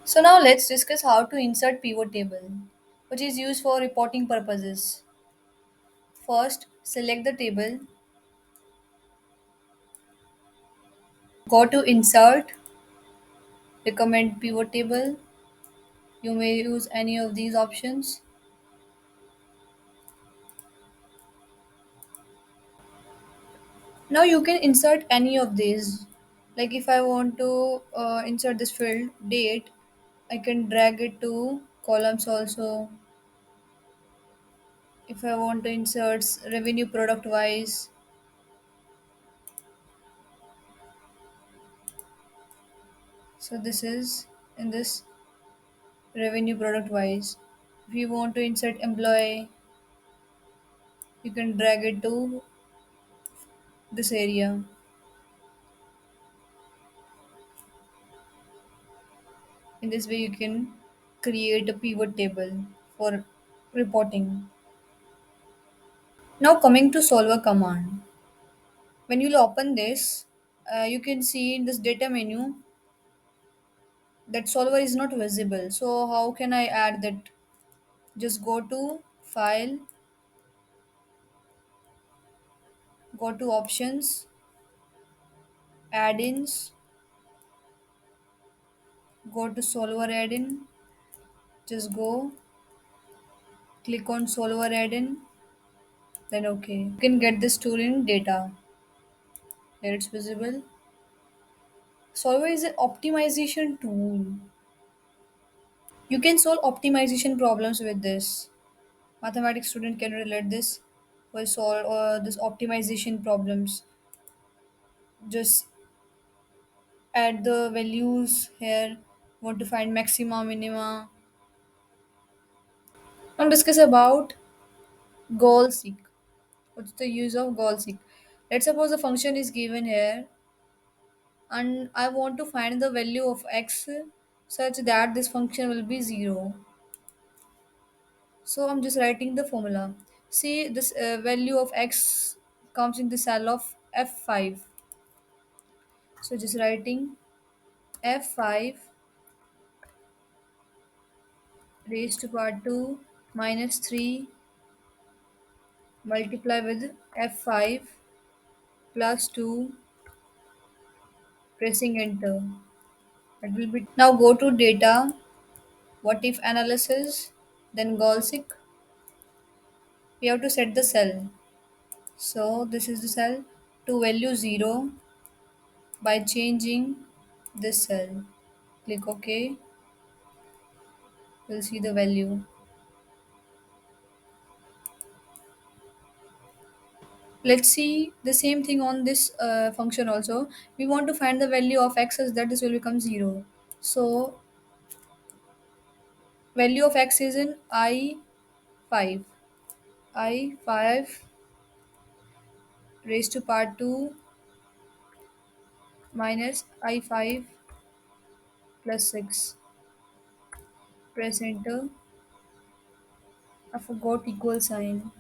So now let's discuss how to insert pivot table, which is used for reporting purposes. First, select the table, go to insert, recommend pivot table. You may use any of these options. Now you can insert any of these. Like if I want to insert this field date, I can drag it to columns also. If I want to insert revenue product wise, so this is in this revenue product wise. If you want to insert employee, you can drag it to this area. In this way, you can create a pivot table for reporting. Now coming to solver command. When you'll open this, you can see in this data menu that solver is not visible. So how can I add that? Just go to file, go to options, add-ins, go to solver add-in, just go, click on solver add-in, then okay. You can get this tool in data. Here it's visible. Solver is an optimization tool. You can solve optimization problems with this. Mathematics student can relate this for solve this optimization problems. Just add the values here. Want to find maxima, minima. Now discuss about goal seek. What's the use of goal seek? Let's suppose a function is given here and I want to find the value of x such that this function will be 0. So I'm just writing the formula. See this value of x comes in the cell of f5. So just writing f5 raised to power 2 minus 3 multiply with f5 plus 2, pressing enter. That will be now go to data, what if analysis, then goal seek. We have to set the cell. So this is the cell to value 0 by changing this cell. Click OK. We'll see the value. Let's see the same thing on this function also. We want to find the value of x such that this will become 0. So value of x is in I5. I5 raised to power 2 minus I5 plus 6. Press enter. I forgot equal sign.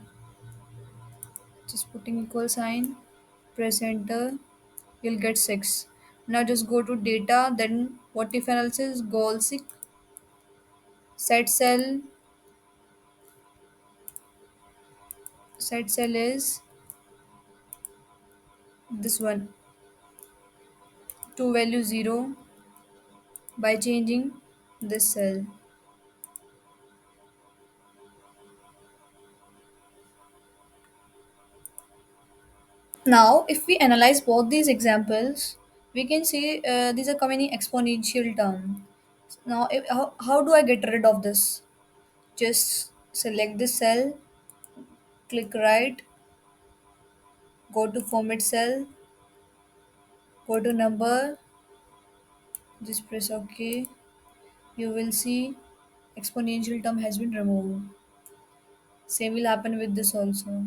Just putting equal sign. Press enter. You'll get 6. Now just go to data, then what if analysis, goal seek, set cell. Set cell is this one to value 0 by changing this cell. Now, if we analyze both these examples, we can see these are coming in exponential term. Now, how do I get rid of this? Just select the cell, click right, go to format cell, go to number, just press OK. You will see exponential term has been removed. Same will happen with this also.